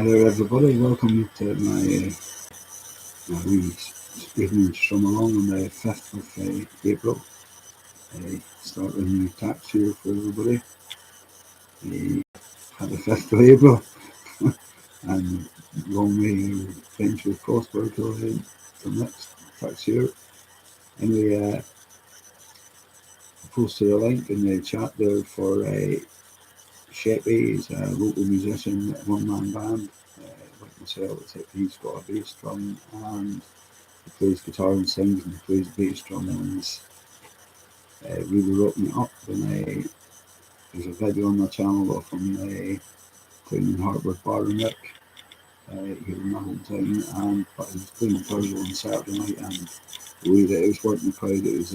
Hi there, everybody. Welcome to my wee evening strum along on the 5th of April. Start a new tax year for everybody. Had the 5th of April, and long may your ventures prosper till the next tax year. Anyway, I posted a link in the chat there for Sheppy. He's a local musician, one-man band. Like myself, he's got a bass drum and he plays guitar and sings, and he plays bass drum, and he's really rocking it up. And there's a video on my channel of him playing in Hartford Bar and Rick here in my hometown, and but he was playing guitar on Saturday night, and the way that it was working the crowd, it was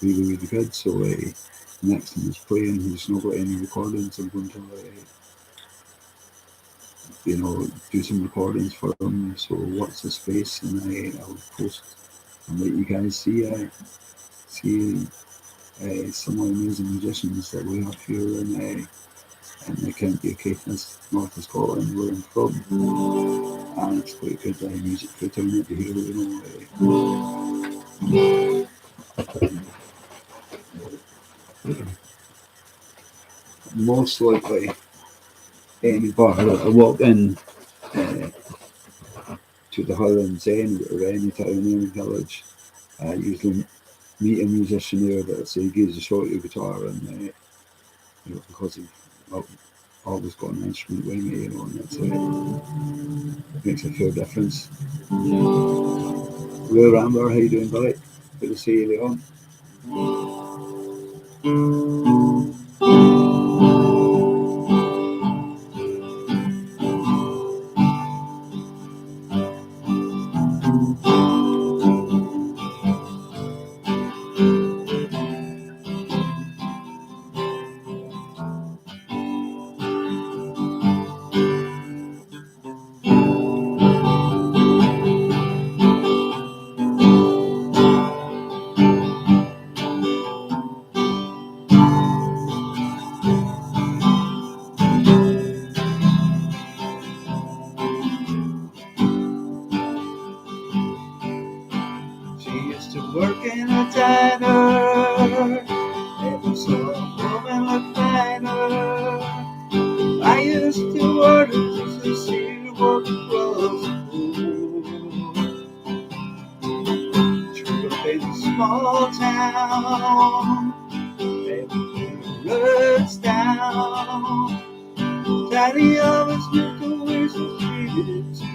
really good. So next time he's playing, he's not got any recordings. I'm going to do some recordings for him. So watch the space, and I'll post and let you guys see some of the amazing musicians that we have here in the county of Caithness, north of Scotland, where I'm from. And it's quite good music for the town to hear, Most likely, any bar that I walk in to the Highlands End or any town, any village, I usually meet a musician there that say gives a shot your guitar, and because I've always got an instrument with me, and it makes a fair difference. Hello Ramber, how you doing, buddy? Good to see you, Leon. Work in a diner, every sort of woman looked finer. I used to order just to see what was cool. Grew up in a small town, every road's down. Daddy always moved away, so she did too.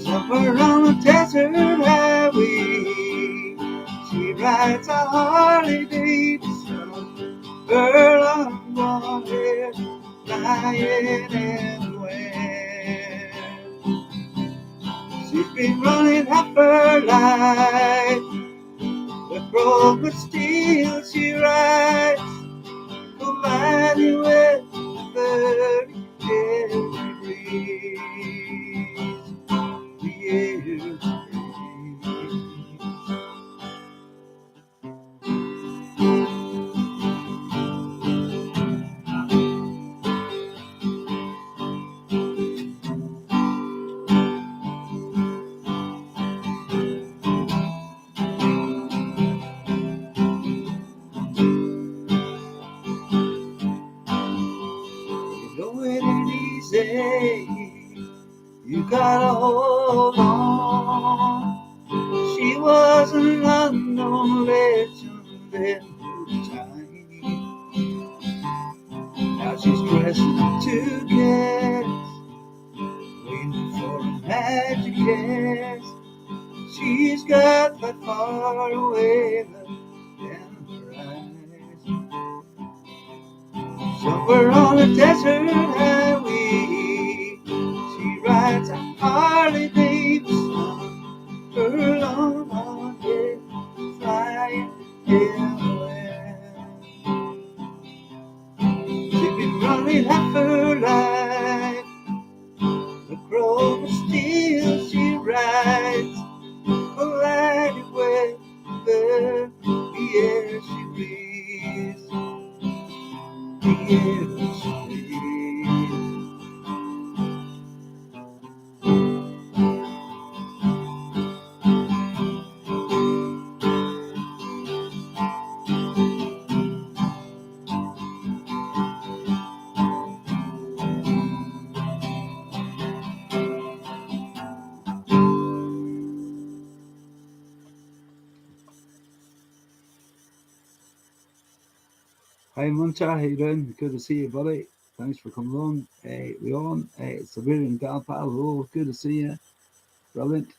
Somewhere on a desert highway, she rides a Harley Davidson, girl on one head, flying in the wind. She's been running half her life, with broken steel she rides, colliding with the 30 degrees. You gotta hold on. She was an unknown legend in her time. Now she's dressing to guess, waiting for a magic guess. She's got that far away look in her eyes. Somewhere on a desert highway, she rides a Harley Davidson, her long blonde hair flying in the wind. She's been running half her life, the crow steel she rides, colliding with the air she breathes. The air she breathes. Hi Muncha, how you doing? Good to see you, buddy. Thanks for coming on. Hey, Leon, hey, Sabir and Galpal, oh, good to see you. Brilliant.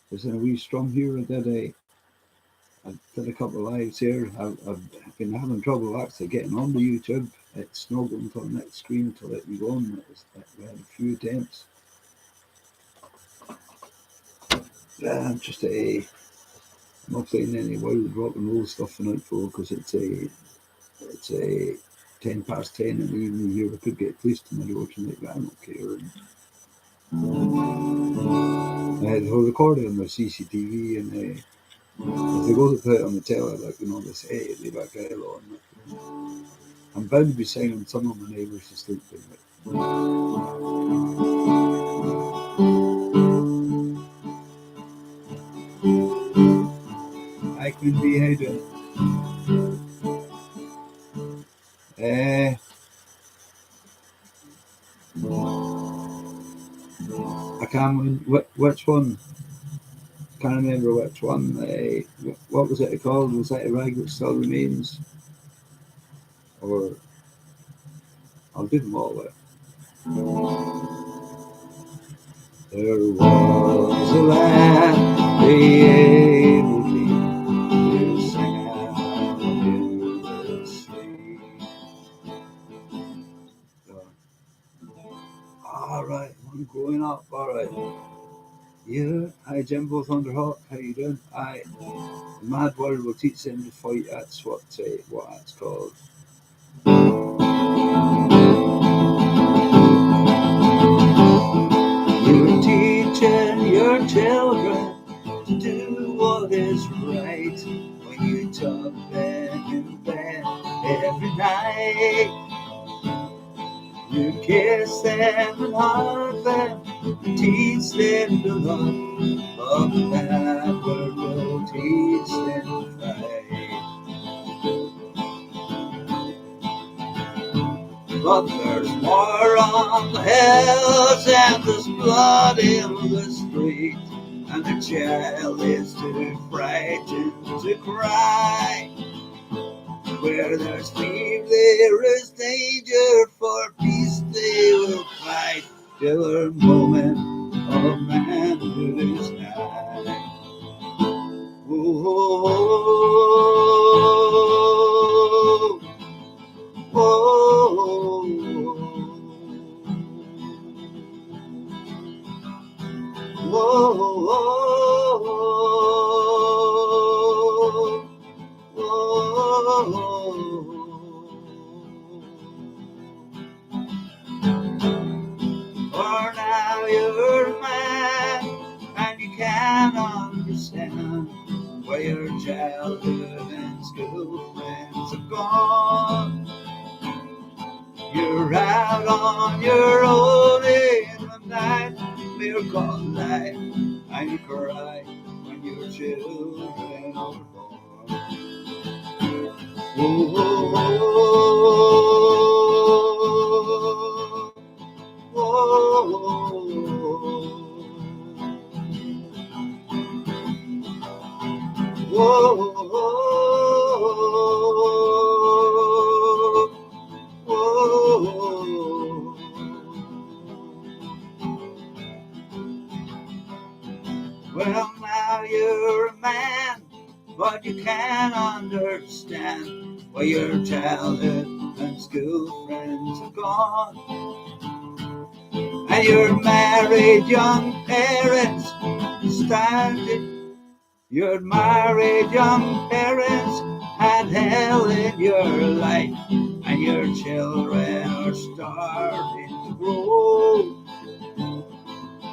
There's a wee Strum here. I did a couple of lives here. I've been having trouble actually getting onto YouTube. It's not going to the next screen to let me go on. We had a few attempts. Yeah, just I'm not playing any wild rock and roll stuff tonight, for because it's a 10 past 10 in the evening here. We could get police to my door tonight, but I don't care. I had her recorded on the CCTV, and if they go to put it on the telly, like they say, leave that guy alone. I'm bound to be singing some of my neighbours to sleep. I could be how you doing? I can't remember which one. Can't remember which one. What was it called? Was that a rag that still remains? Or I'll do them all. There was a lad, the able to sing out in the street. All right, I'm growing up. All right. Yeah, hi Jimbo Thunderhawk, how you doing? The Mad World will teach them to fight. That's what that's called. You're teaching your children to do what is right when you tuck them in bed every night. You kiss them and hug them and teach them to love. But the Mad World will teach them to fight. But there's more on the hills and there's blood in the street, and the child is too frightened to cry. Where there's fear, there is danger. For peace they will fight till their moment of manhood is nigh. For now you're a man, and you can't understand why your childhood and school friends are gone. You're out on your own in the night, mere called life, and you cry when your children are born. Well, now you're a man, but you can't understand why your childhood and school friends are gone. And your married young parents had hell in your life, and your children are starting to grow.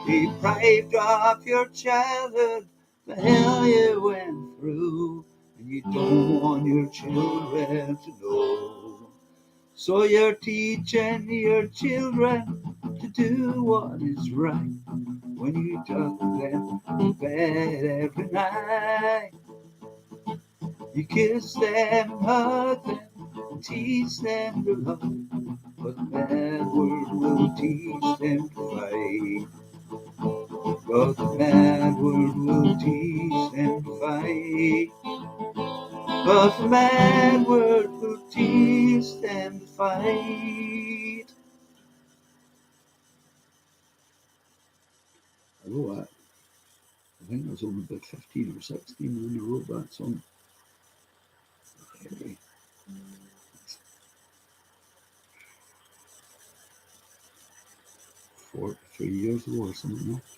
Deprived of your childhood, the hell you went through, and you don't want your children to know. So you're teaching your children to do what is right when you tuck them in bed every night. You kiss them, hug them, and teach them to love, but the bad word will teach them to fight. But the bad word will teach them to fight. But the bad word will against them to fight. I wrote that. I think I was only about 15 or 16 when I wrote that song. Anyway, 43 years ago or something like that.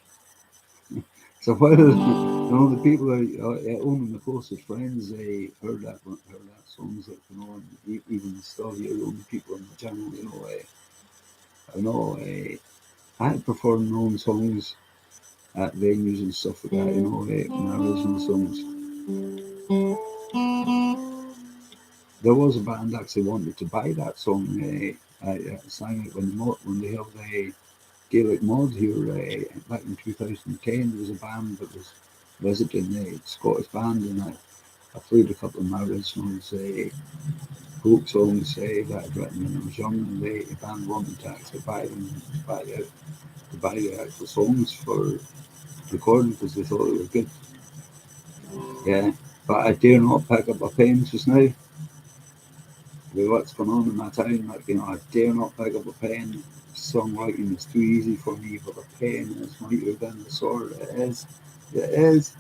So while the people only my closest friends, they heard that songs that even still here, the only people on the channel, I had performed my own songs at venues and stuff like that, my original songs. There was a band actually wanted to buy that song. I sang it when they held the Gaelic Mod here back in 2010. There was a band that was visiting, the Scottish band, and I played a couple of my originals, folk songs that I'd written when I was young, and the band wanted to actually buy the actual songs for recording because they thought they were good. Yeah, but I dare not pick up a pen just now. With what's going on in my town, I dare not pick up a pen. Songwriting is too easy for me, but a pen is mightier than the sword. It is. It is.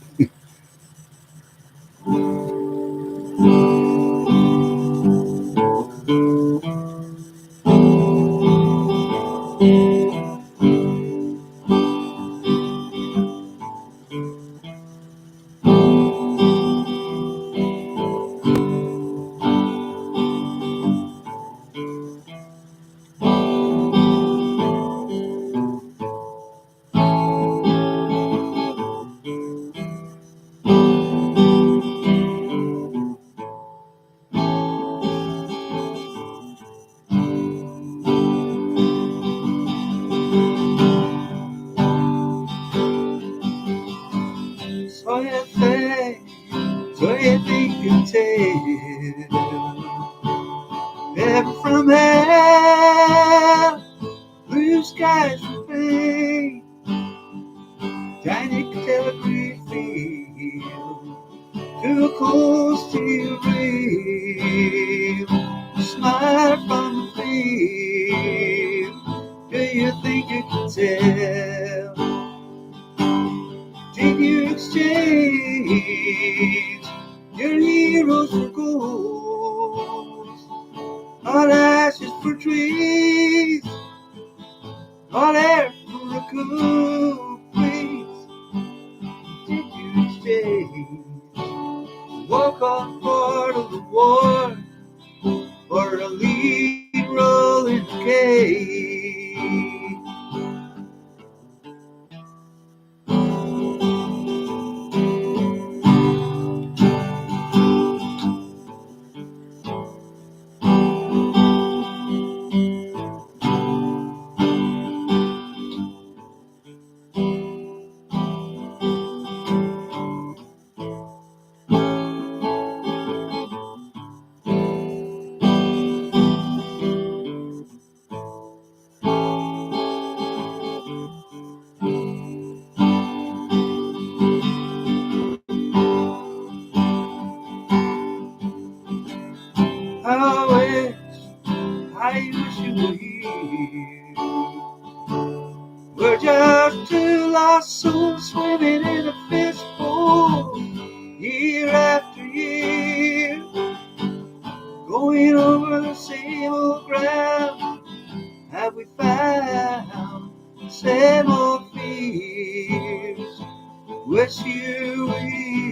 So you think you tell heaven from hell, blue skies from pain, tiny telegraph field, too close to your rail, smile from the field. Do you think you can tell? Did you exchange your heroes for gold? Hot ashes for trees, hot air for a cool breeze. Did you exchange walk on part of the war for a lead role in the cage? I wish you were here. We're just two lost souls swimming in a fishbowl, year after year, going over the same old ground. Have we found the same old fears? Wish you were here.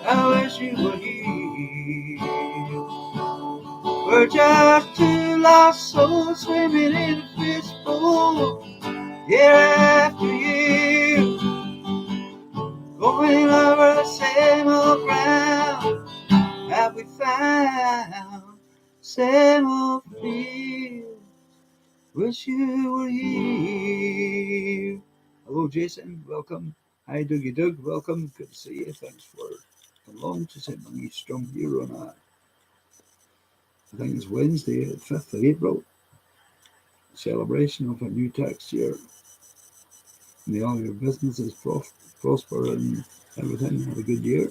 I wish you were here. We're just two lost souls swimming in a fishbowl. old, year after year, going over the same old ground. Have we found same old field? Wish you were here. Hello, Jason. Welcome. Hi, Dougie Doug. Welcome. Good to see you. Thanks for coming along to send my new Strum here on I think it's Wednesday, the 5th of April. Celebration of a new tax year. May all your businesses prosper and everything. Have a good year.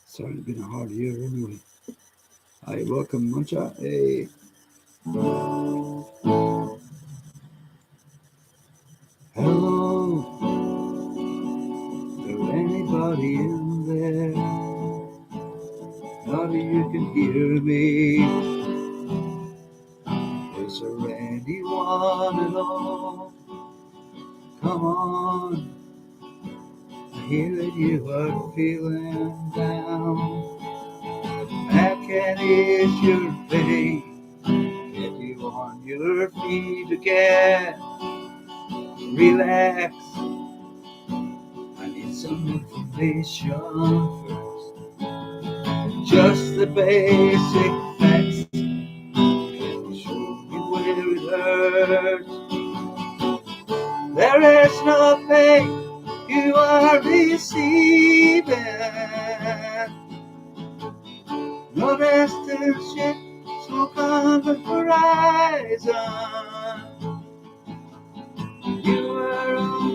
Sorry, it's been a hard year anyway. Hi, welcome, Muncha. Hello, is there anybody in there? Maybe you can hear me. Is there anyone at all? Come on, I hear that you are feeling down. How can ease your pain? Get you on your feet again. Relax. I need some information first. Just the basic facts. Can you show me where it hurts? There is no pain you are receiving. No distant ship, smoke on the horizon. You are all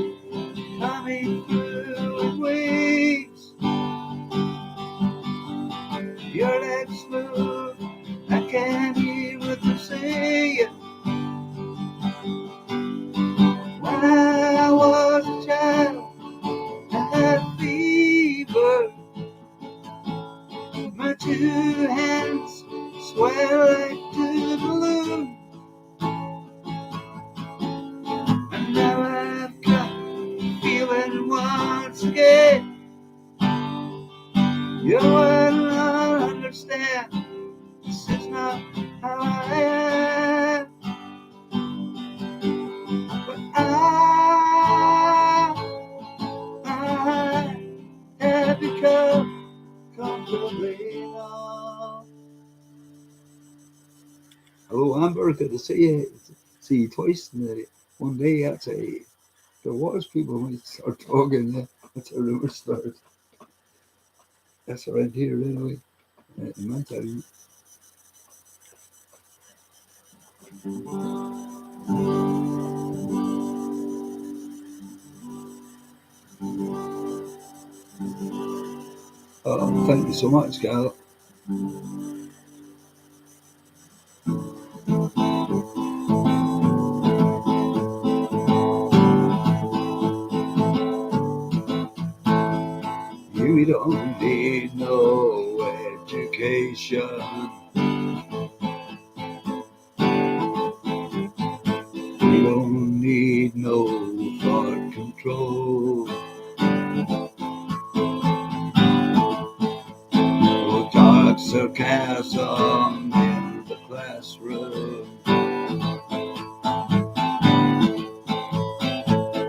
coming through in waves. Your lips move, I can hear what you're saying. When I was a child, I had fever. My 2 hands swell like 2 balloons. And now I've got feeling once again. You will not understand. This is not how I am. But I have become comfortably numb. Hello, Amber. Good to see you. See you twice in one day. That's there was people when you start talking. That's a rumor starts. That's around here anyway. In my town. Oh, thank you so much, Gal. You don't need no education. You don't need no thought control. No dark sarcasm in the classroom.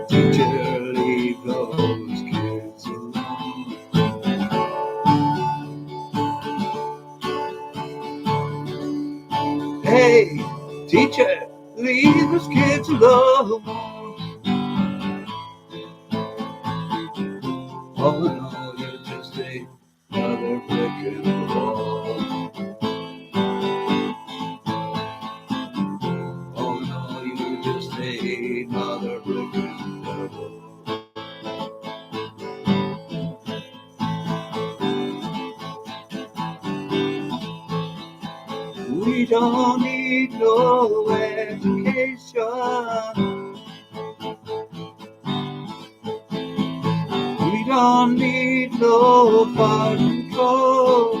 Teacher, leave those kids alone. Hey, teacher, leave those kids alone. Oh no, you're just another brick in the wall. Oh no, you're just another brick in the wall. We don't need no education. We don't need no thought control.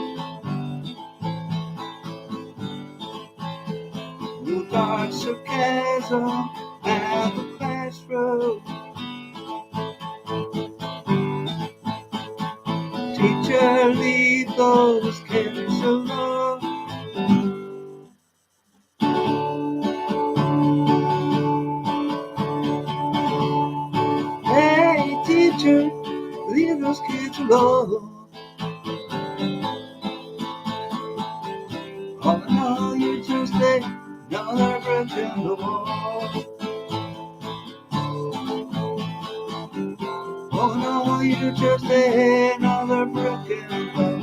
No dark sarcasm at the classroom. Teacher, leave those kids alone. Hey teacher, leave those kids alone. Oh no, you just ain't another brick in the wall. Oh no, you just ain't another brick in the wall.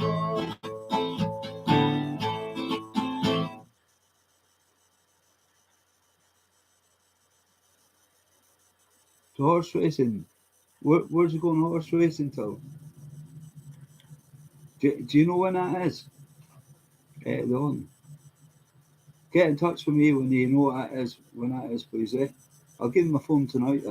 So horse racing, where's it going horse racing till? Do you know when that is? The one. Get in touch with me when you know what that is, when that is, please, eh? I'll give him my phone tonight.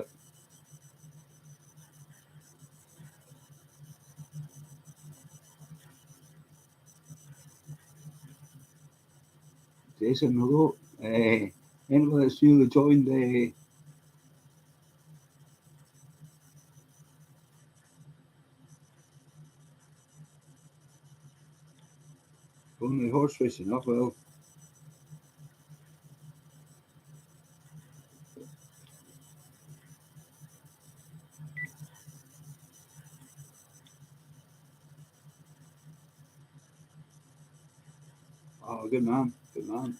Jason, hello. Anybody that's newly joined, only horse racing, oh well. Oh, good man, good man.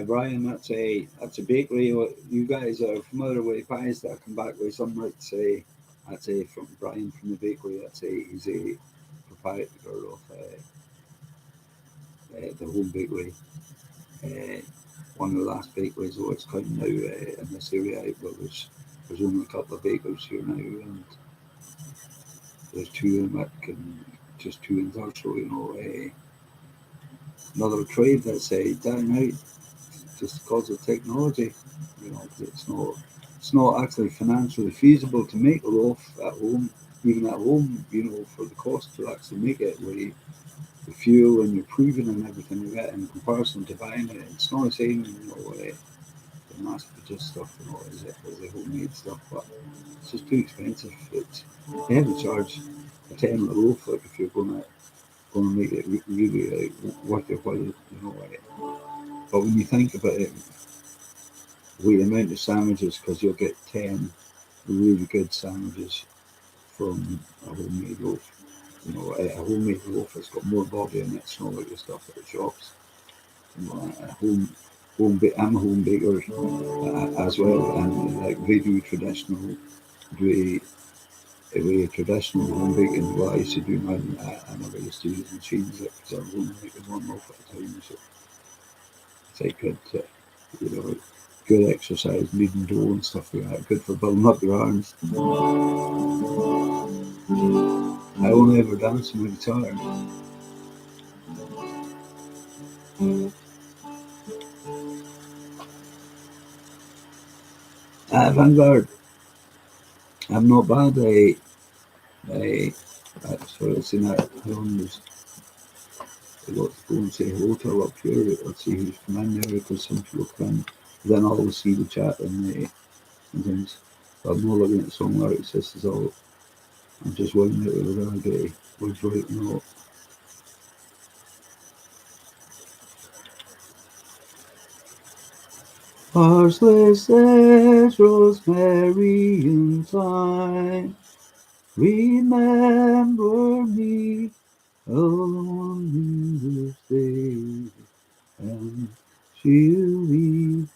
Brian, that's a bakery. You guys are familiar with pies that come back with some might say that's a from Brian from the bakery. He's a proprietor of the home bakery. Uh, one of the last bakeries, though it's kind of now in this area, but there's only a couple of bakers here now, and there's two in Wick and just two in Thurso. Another trade that's dying out just because of technology. It's not actually financially feasible to make a loaf at home, even at home. For the cost to actually make it with the fuel and your proving and everything you get in comparison to buying it. It's not the same, the mass produced stuff, as the homemade stuff, but it's just too expensive. They have to charge a tenner a loaf, like if you're gonna make it really worth your while. But when you think about it, the amount of sandwiches, because you'll get 10 really good sandwiches from a homemade loaf. A homemade loaf has got more body in it. It's not like the stuff at the shops. I'm a home baker as well, and like they do do a traditional home baking. What I used to do mine, I never used to use machines because I was only making one loaf at a time. So it's like you know, good exercise, kneading dough and stuff like that. Good for building up your arms. I only ever dance on the guitar. Vanguard, I'm not bad. Sorry, I've seen that. Let's go and say hello to her up here. Let's see who's come in there because some people come in. Then I'll always see the chat and things. But I'm not looking at song lyrics. This is all. I'm just wondering whether I get words right or not. Parsley, sage, rosemary, and thyme. Remember me along this day, and she'll be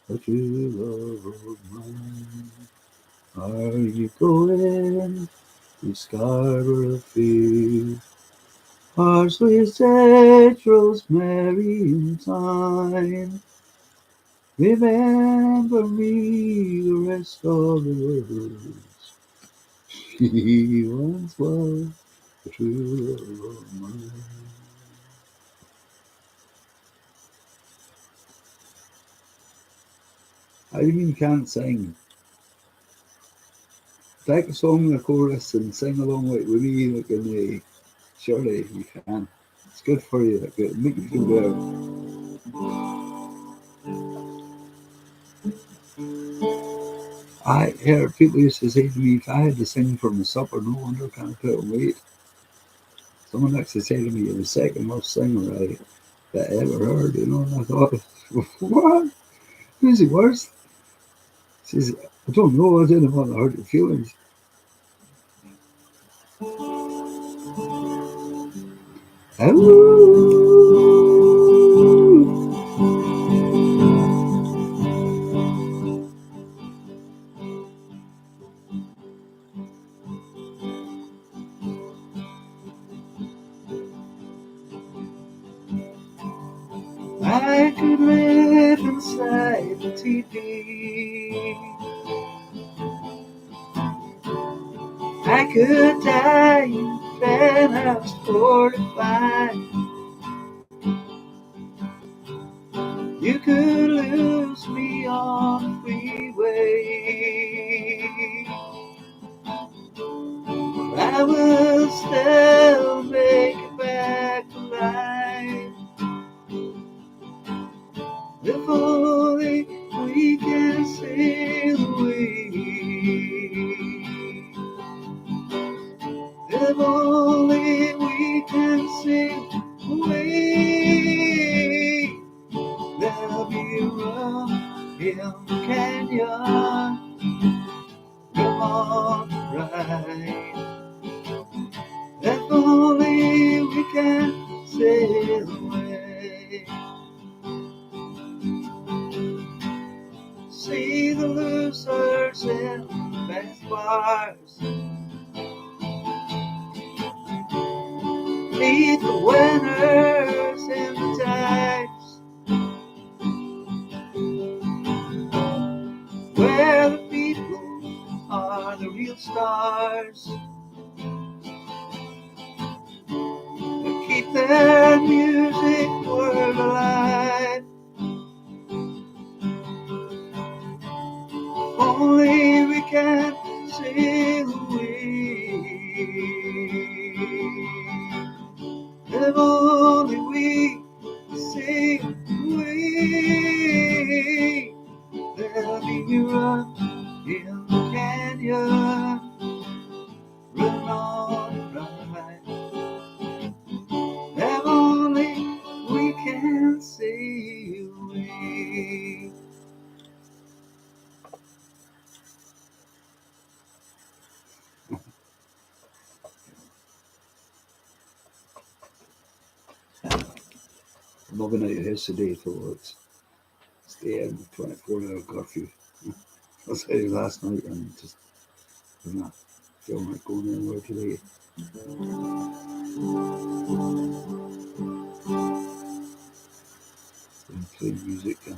a true love of mine. Are you going to Scarborough Field? Parsley, sage, rosemary, and thyme. Remember me the rest of the words. She once was a true love of mine. How do you mean you can't sing? Take a song in a chorus and sing along with me, like in the. Surely you can. It's good for you. It'll make you feel better. I heard people used to say to me, if I had to sing for my supper, no wonder I can't put on weight. Someone actually said to me, you're the second worst singer that I ever heard, and I thought, what? Who's the worst? She says, I don't know, I didn't want to hurt your feelings. I could live inside the TV. I could die in penthouse 45. You could lose me on the freeway. I will still make it back to life. If only we can sail away. If only we can sail away. There'll be a run in the canyon. Come on, ride. If only we can sail away. See the losers in the best bars. Meet the winners in the dives. Where the people are the real stars. They keep their music world alive. Only we can sail away. If only we sail away. There'll be a run in the canyon. Run on, ride. If only we can sail away. I'm loving out of his today, so it's the end of 24-hour curfew. I was out last night and just did not feel like going anywhere today. Been playing music and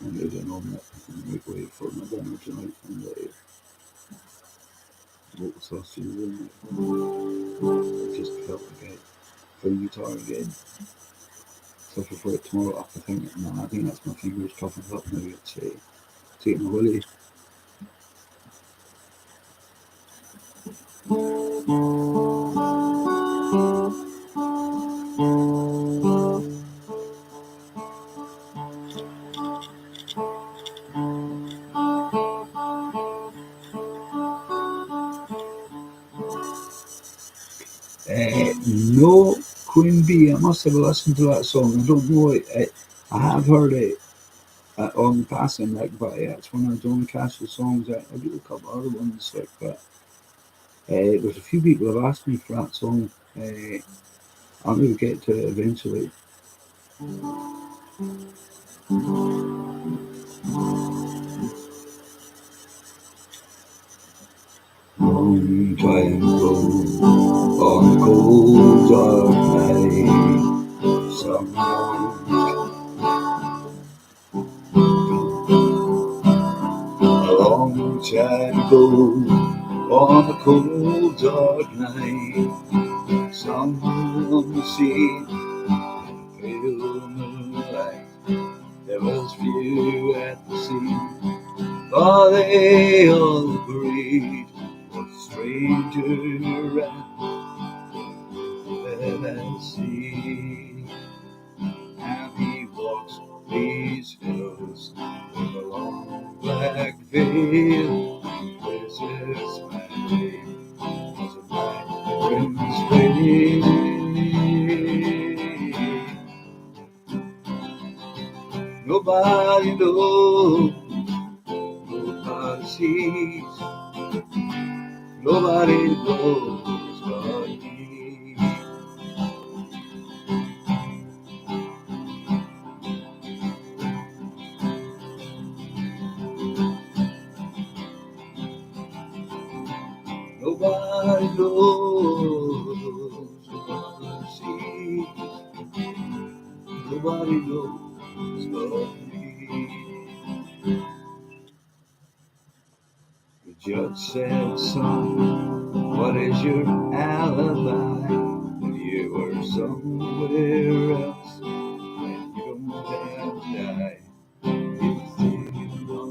there's an omelette and make way for my dinner tonight and local sausages in it. I just felt like playing guitar again. So for it tomorrow I think that's my fingers toughened up now. It's taking a willy. No, Queen Bee. I must have listened to that song. I don't know it. I have heard it on passing, but it's one of Johnny Cash's songs. I do a couple other ones, but there's a few people have asked me for that song. I'll maybe get to it eventually. Long time ago, on a cold dark night, someone a long time ago, on a cold dark night, someone seen pale moonlight. There was few at the scene, but they all agreed what a stranger ran and see. And he walks these hills with a long black feel. This is my day, as a night brings way. Nobody knows, nobody sees, nobody knows but me. Nobody knows, nobody sees, nobody knows but me. The judge said, son, what is your alibi? If you were somewhere else, then you don't have to die. If you know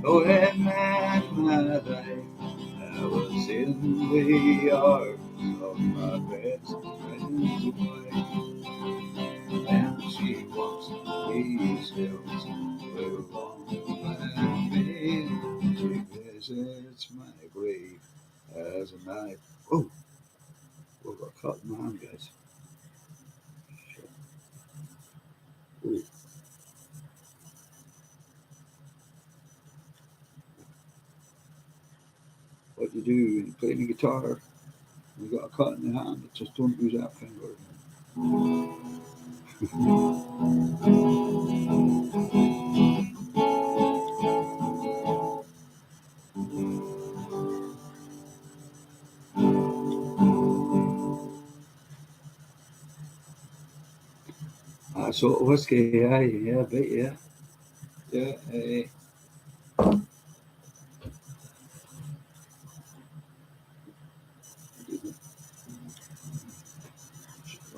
oh, and man, my life, I was in the arms of my best friend's wife, and she wants these hills where long I've been. She visits my grave as a knife. Oh, we got cut in my hand, guys. Oh, what you do when you're playing the guitar, you got a cut in the hand, just don't use that finger. Sort of whiskey, yeah, I bet, yeah. Yeah, I'll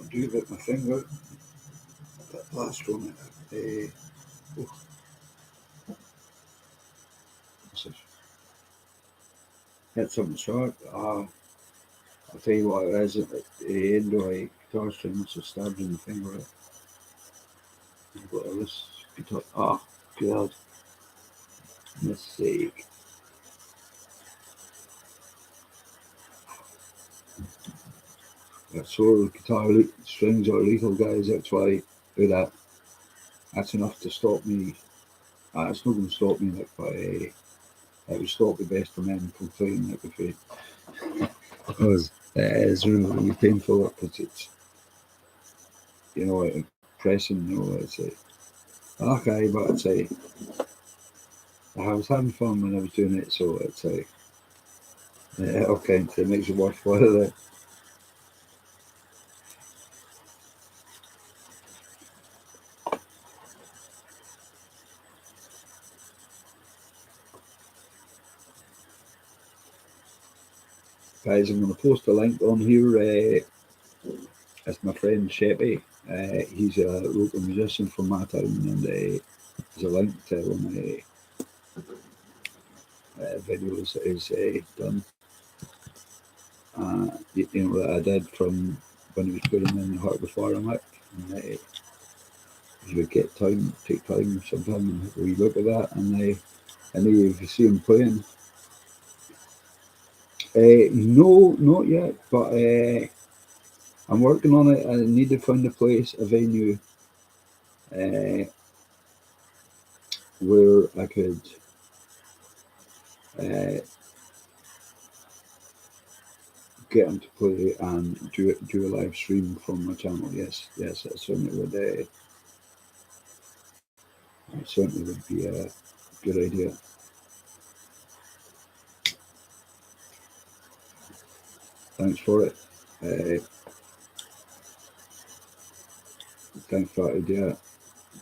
do it with my finger, that plaster on it. Oh, hit something short. I'll tell you what it is at the end of a guitar string, it's just stabbed in the finger. But this guitar, oh, God, mistake. That's all guitar strings are lethal, guys. That's why I do that. That's enough to stop me. It's not going to stop me, like, but it would stop the best of men from playing, like, if it, because it is really painful because it's, you know, like, pressing, you know, it's like, okay, but it's like, I was having fun when I was doing it, so it's like, okay, it makes it worthwhile. Guys, I'm going to post a link on here. It's my friend Sheppy. He's a local musician from my town, and there's a link to one of my videos that he's done. You know, that I did from when he was putting in the Heart of the Fire mic. And you would get time, take time sometime and have a wee look at that. And if you see him playing, no, not yet, but I'm working on it. I need to find a place, a venue, where I could get him to play and do a live stream from my channel. Yes, that certainly would. It certainly would be a good idea. Thanks for it. Thanks for that idea.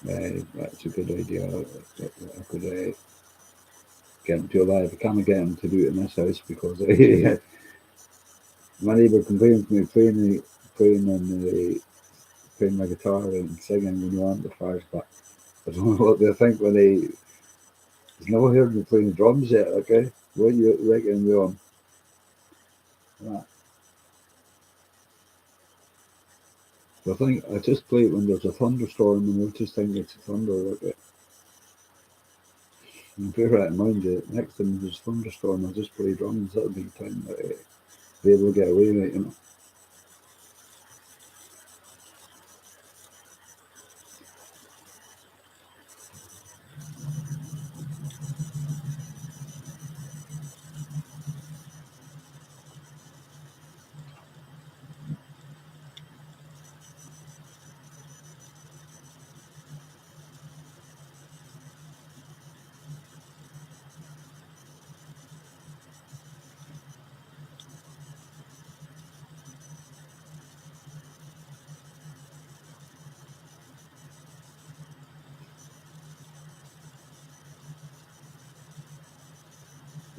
That's a good idea. I could get him to a live. I can't get him to do it in this house because my neighbour complained to me playing my guitar and singing when you want the fires, but I don't know what they think when he's never heard me playing drums yet. Okay, what do you reckon we're on? Right. So I think I just play it when there's a thunderstorm and I just think it's thunder. Okay. And bear that in mind, next time there's thunderstorm, I'll just play drums. That'll be time that be able to get away with it, you know.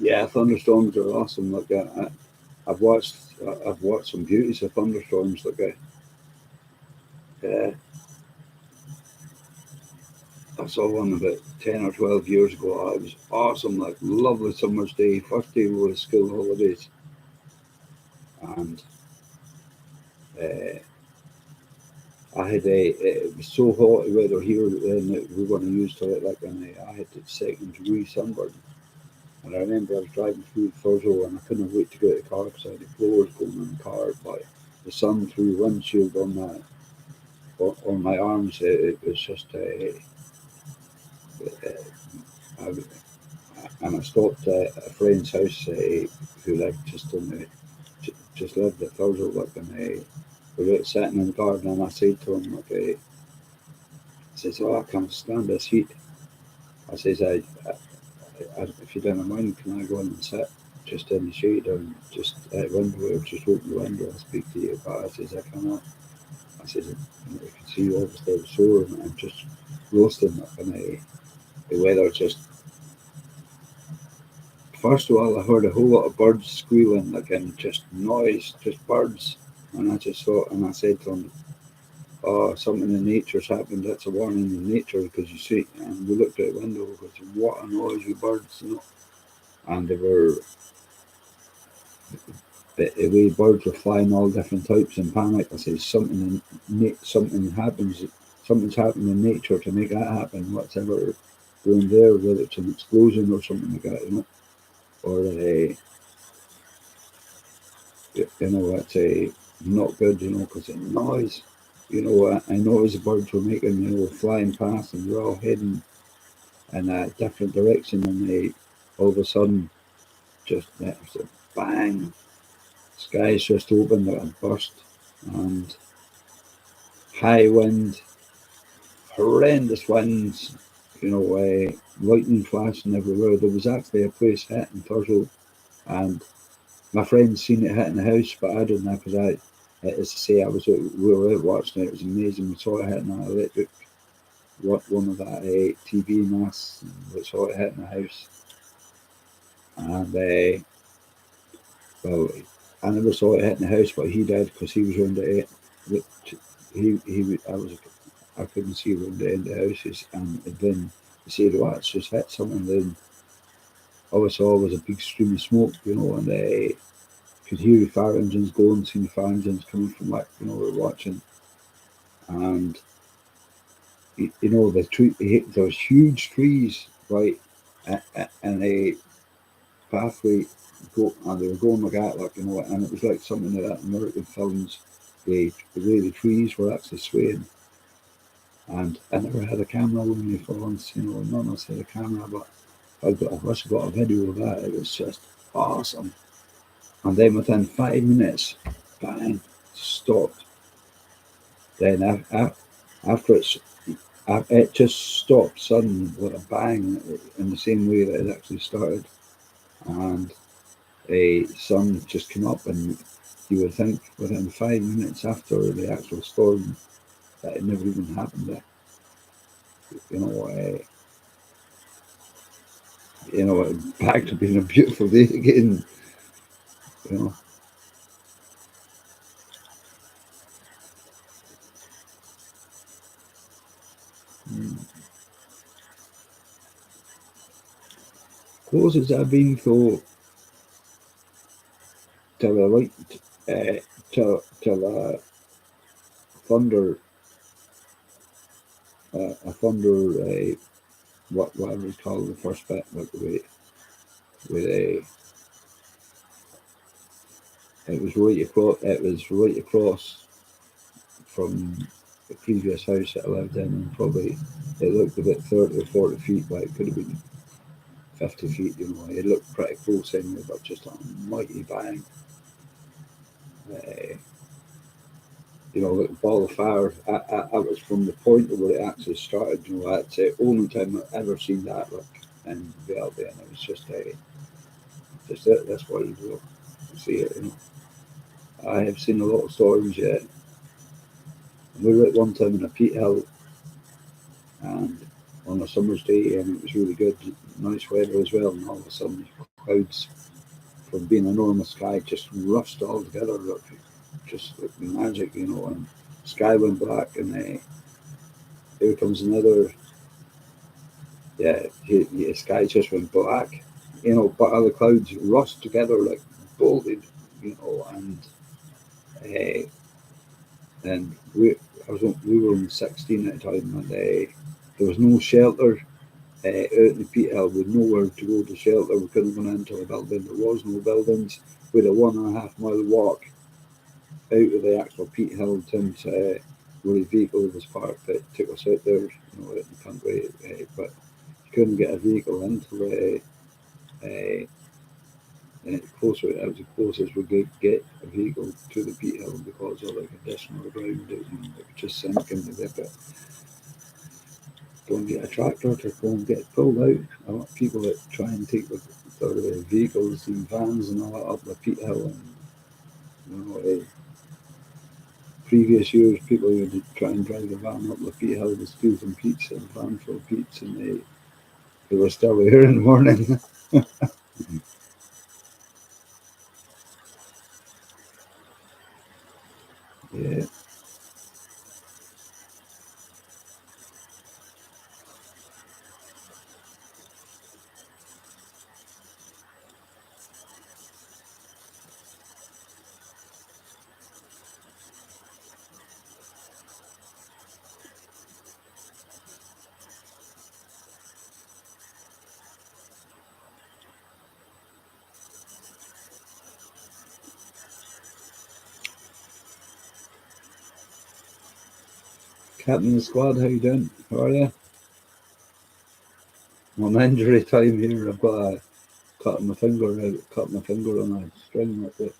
Yeah, thunderstorms are awesome. Like I've watched some beauties of thunderstorms. Like I saw one about 10 or 12 years ago. It was awesome, like lovely summer's day, first day of school holidays, and uh, I had it was so hot the weather here then that we weren't used to it. Like, and I had the second degree sunburn. And I remember I was driving through Thurso and I couldn't wait to get out of the car because I had the blowers going on the car. But the sun through the windshield on my arms, it was just. I, and I stopped at a friend's house who lived just lived at Thurso, like, and we were sitting in the garden, and I said to him, like, I says, "Oh, I can't stand this heat." I says, "If you don't mind, can I go in and sit just in the shade and just at the window, just open the window and speak to you?" But I says, "I cannot." I says, "You can see obviously I'm sore and just roasting, and the weather just." First of all, I heard a whole lot of birds squealing, like, and just noise, just birds. And I just thought, and I said to him, "Oh, something in nature's happened. That's a warning in nature because you see." And we looked out the window because what a noise with birds, you know. And they were the way birds were flying all different types in panic. I said, something happens, something's happened in nature to make that happen. Whatever going there, whether it's an explosion or something like that, you know, or it's a not good, you know, because it noise. You know, I noticed the birds were making, flying past, and we're all heading in a different direction, and they all of a sudden just there was a bang, skies just opened and burst, and high wind, horrendous winds, lightning flashing everywhere. There was actually a place hit in Thurso, and my friends seen it hitting the house, but I didn't, because as I say, we were out watching it. It was amazing. We saw it hitting that electric, one of that TV masts. We saw it hitting the house, and well, I never saw it hitting the house, but he did because he was around the I couldn't see around the end of the houses, and then he said, "Well, it's just hit something." Then all I saw was a big stream of smoke, and could hear the fire engines going, seen the fire engines coming from, like, we were watching, and the tree, there was huge trees, right, and a pathway and they were going like that, like, and it was like something like that in American films. The way the trees were actually swaying, and I never had a camera with me for once, none of us had a camera, but I must have got a video of that. It was just awesome. And then within 5 minutes, bang, stopped. Then after it just stopped suddenly with a bang in the same way that it actually started, and a sun just came up, and you would think within 5 minutes after the actual storm that it never even happened. You know, uh, back to being a beautiful day again. You know, closest I've been to the light, to the thunder, a thunder whatever you call the first bit, like with a it was right across. It was right across from the previous house that I lived in, and probably it looked about 30 or 40 feet, but it could have been 50 feet. You know, it looked pretty close anyway, but just a mighty bang. Uh, you know, like the ball of fire. I was from the point where it actually started. You know, that's the only time I've ever seen that look in Velvet, and it was just it. That's why you go see it. You know, I have seen a lot of storms yet. We were at one time in a peat hill, and on a summer's day, and it was really good, nice weather as well. And all of a sudden, clouds from being an enormous sky just rushed all together, look, just like magic, you know. And sky went black, and here comes another. Yeah, the sky just went black, you know. But other clouds rushed together like bolted, you know. Uh, and we were on 16 at the time, and there was no shelter out in the peat hill with nowhere to go to shelter. We couldn't go into a building. There was no buildings. We had a 1.5 mile walk out of the actual peat hill to where the vehicle was parked that took us out there, you know, out in the country. But you couldn't get a vehicle into closer. That was the closest we could get a vehicle to the peat hill because of the condition of the ground. It was just sinking to the bit. Go and get a tractor to go and get pulled out. I want people that try and take their vehicles and vans and all that up the peat hill. And you know, previous years, people would try and drive the van up the peat hill to steal some pizza, and van full of pizza, and they were still there in the morning. Yeah. Captain of the squad, how you doing? How are you? I'm on injury time here. I've got a cut my finger on a string at the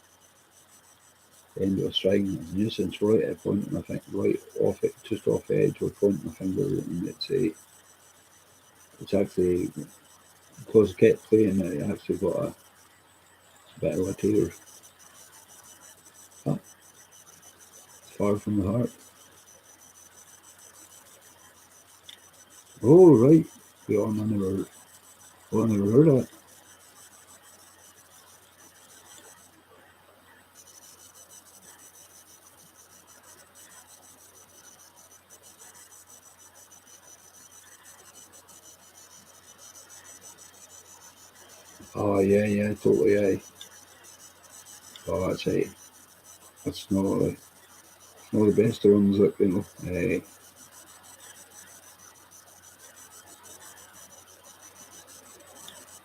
end of a string. It's a nuisance right at a point, and I think right off it, just off the edge, we're pointing my finger, and it's actually because I kept playing it. I actually got a bit of a tear. Huh? It's far from the heart. Oh right, yeah, I never heard of it. Oh yeah, yeah, totally. Yeah. Oh, that's it. That's not the best of ones, like, you know.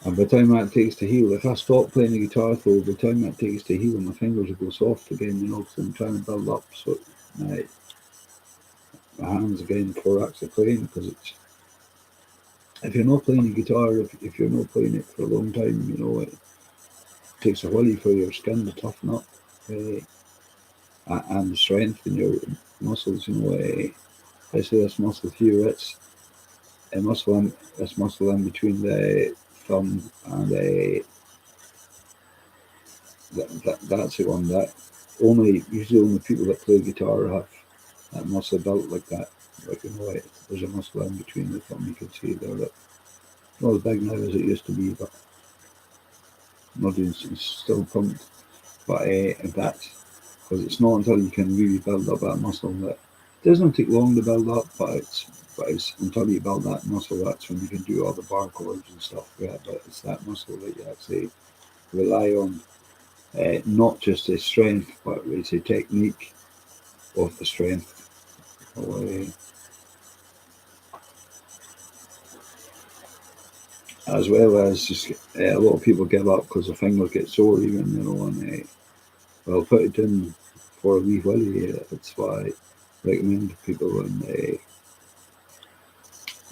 And by the time that takes to heal, if I stop playing the guitar, though, by the time that takes to heal, my fingers will go soft again, you know, because I'm trying to build up. So uh, my hands again before actually playing, because it's if you're not playing the guitar, if you're not playing it for a long time, you know, it takes a while for your skin to toughen up, and strength in your muscles, you know. Especially this muscle here, it's a muscle in, this muscle in between the thumb and that's the one that usually only people that play guitar have that muscle built like that. Like, you know, like, there's a muscle in between the thumb. You can see there that not as big now as it used to be, but not it's still pumped. But that's because it's not until you can really build up that muscle that it doesn't take long to build up, but it's until you build that muscle that's when you can do all the bar chords and stuff. Yeah, but it's that muscle that you actually rely on, not just the strength, but it's a technique of the strength. So, as well as just a lot of people give up because their fingers get sore even, and well, put it in for a wee while. That's why I recommend to people, and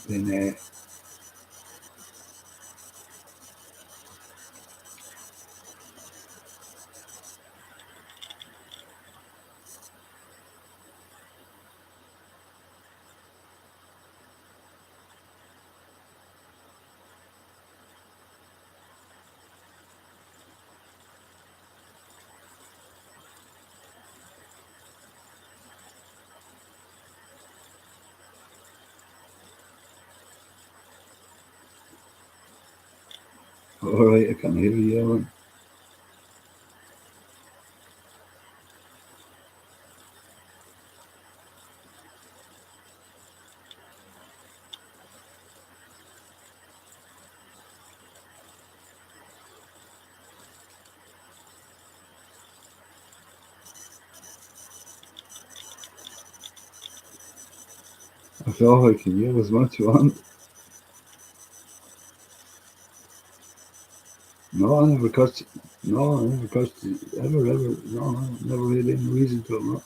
then all right, I can hear you yelling. I feel like I can yell as much as you want. No, I never cussed. No, I never cussed. Ever, ever. No, no, never had any reason to. No.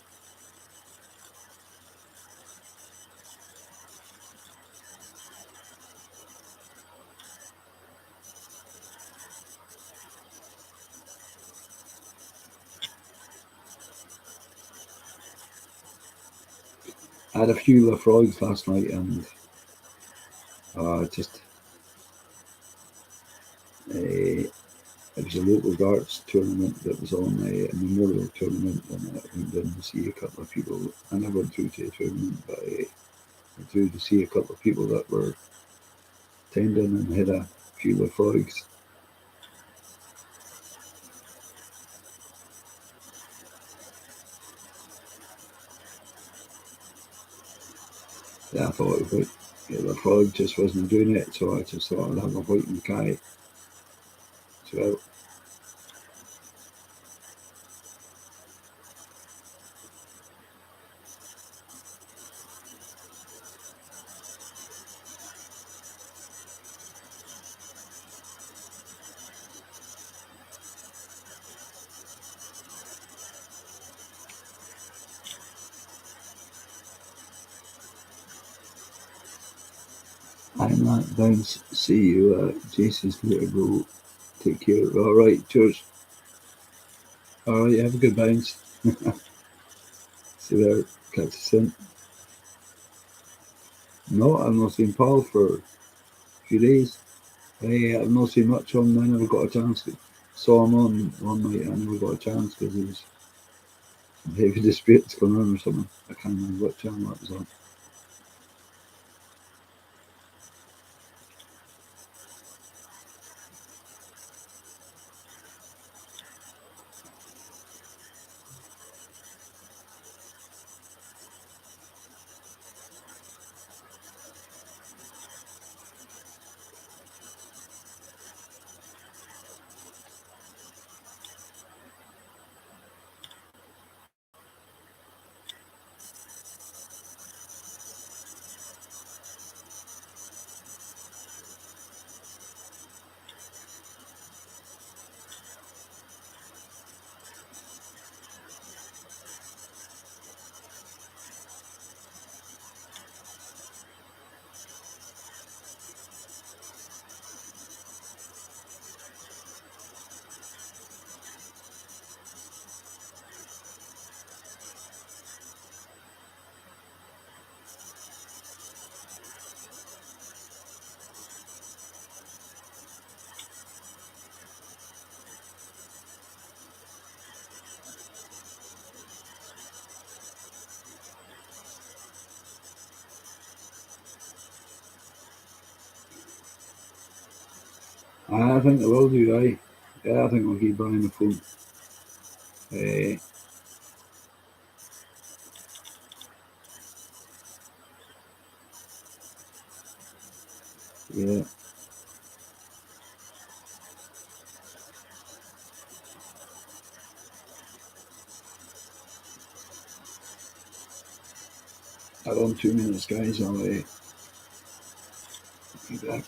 I had a few Lafroigs last night, and just it was a local darts tournament that was on a memorial tournament, and I went in to see a couple of people. I never went through to a tournament, but I went through to see a couple of people that were attending and had a few Lafroigs. Yeah, I thought it would. Yeah, Lafroig just wasn't doing it, so I just thought I'd have a white and Kai. So I'm not down. See you. Jason's going to go take care. All right, cheers. All right, have a good bounce. See you there. Catch you soon. No, I've not seen Paul for a few days. I've not seen much of him. I never got a chance. Saw him on one night. I never got a chance because there was heavy disputes going on or something. I can't remember what channel that was on. I think I will do, aye. Yeah, I think I'll keep buying the phone. Uh, yeah, around 2 minutes, guys. I'll be back.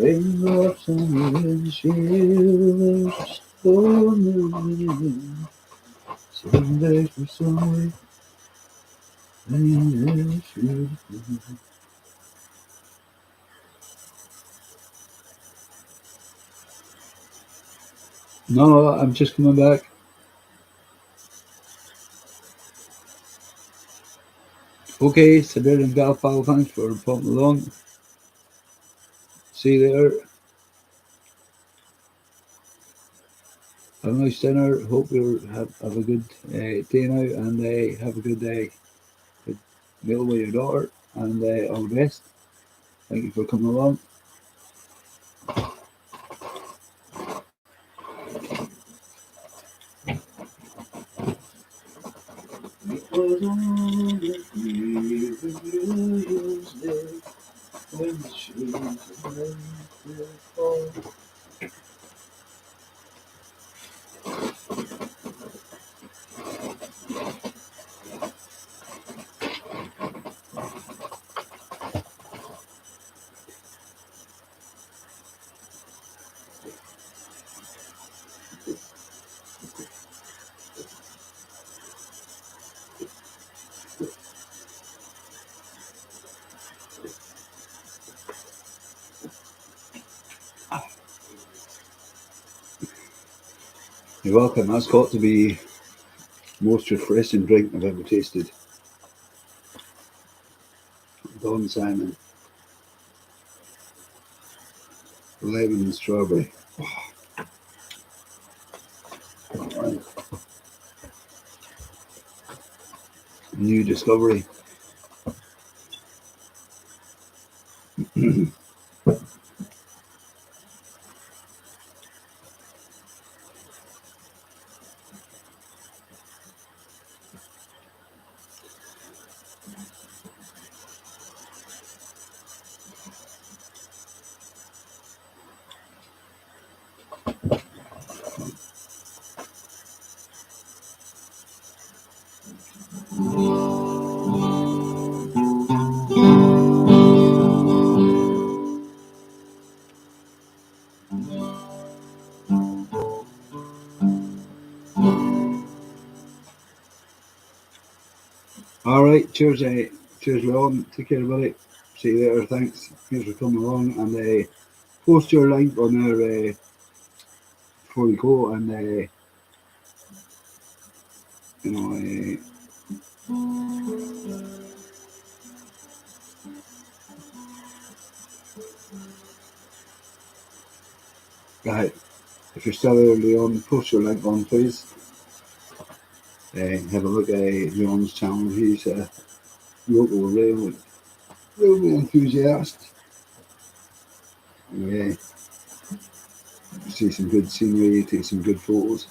Raindrops on the windshield are slow moving. Someday for somewhere, and should. No, I'm just coming back. Okay, Sabir and Gal pal, thanks for popping along. See you later. Have a nice dinner. Hope you have a good day now and have a good meal with your daughter and all the best. Thank you for coming along. It was on a glorious day when the shades of night will fall. You're welcome. That's got to be the most refreshing drink I've ever tasted. Don Simon, lemon and strawberry. New discovery. All right, cheers, cheers, Leon. Take care, buddy. See you later. Thanks. Thanks for coming along and post your link on there before you go and you know. Right. If you're still there, Leon, post your link on, please. Have a look at Leon's channel. He's a local railway enthusiast. Yeah, see some good scenery, take some good photos.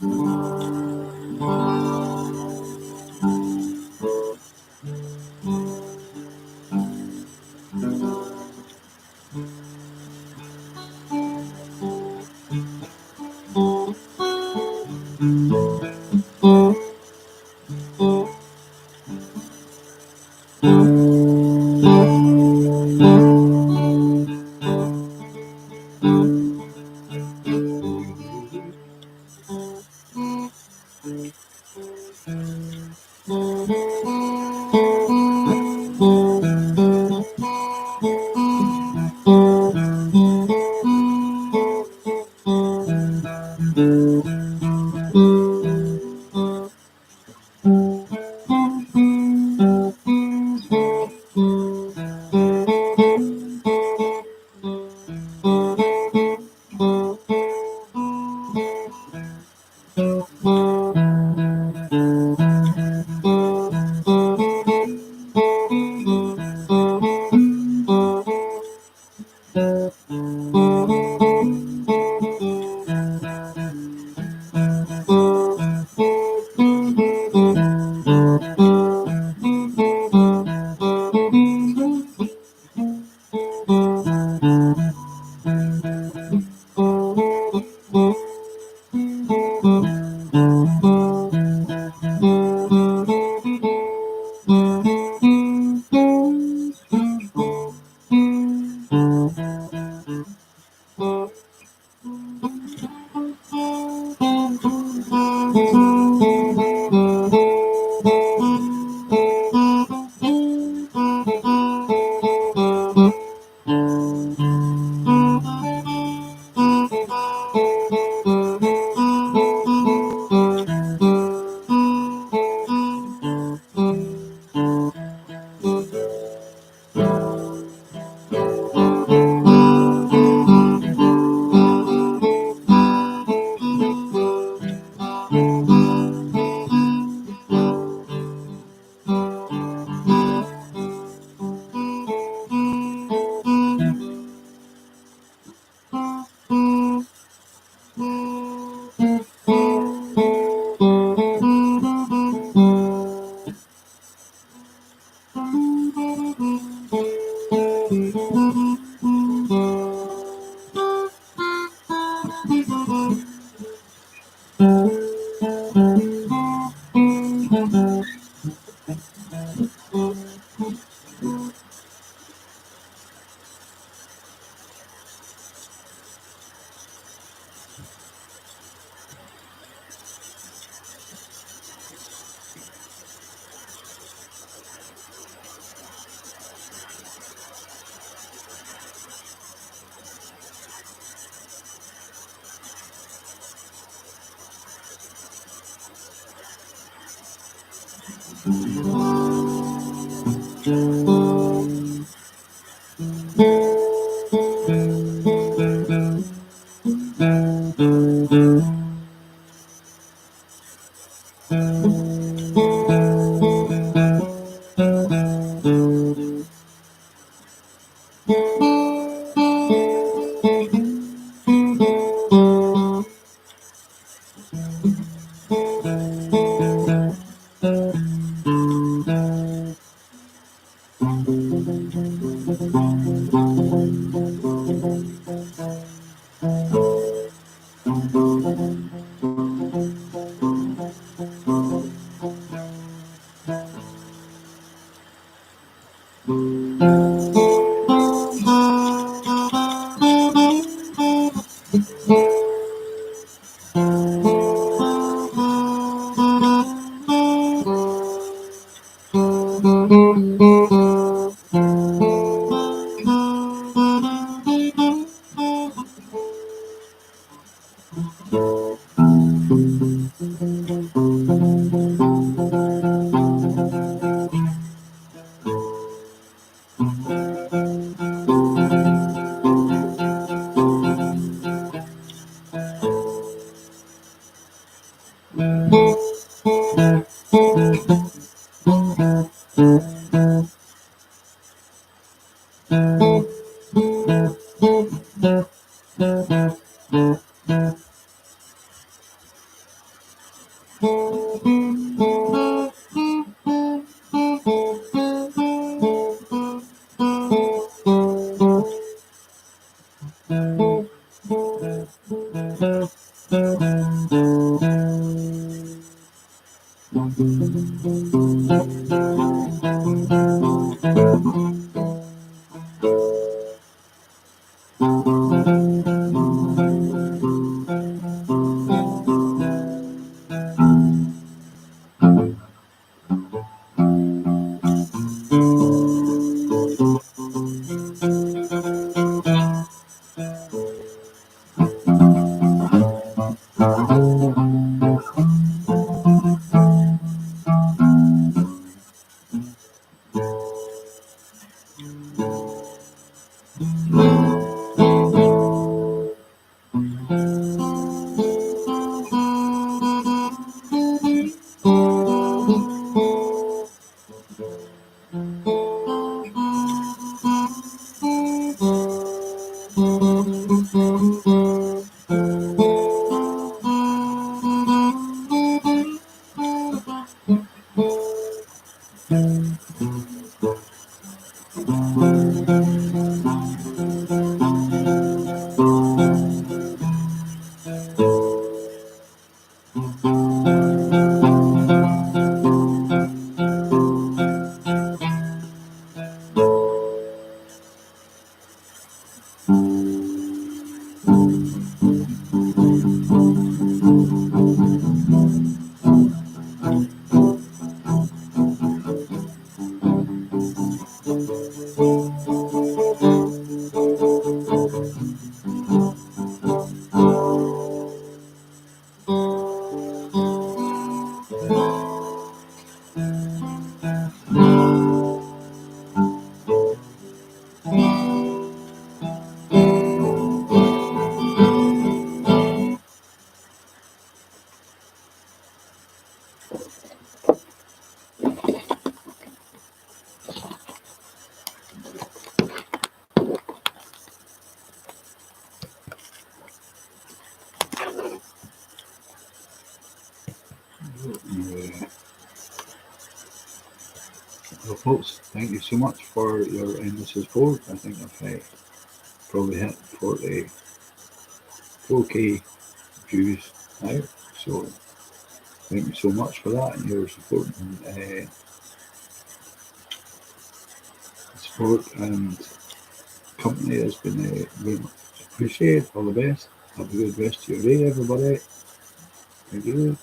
Well, folks, thank you so much for your endless support. I think I've probably hit 44k views now. So thank you so much for that and your support and company has been very much appreciated. All the best. Have a good rest of your day, everybody. Thank you.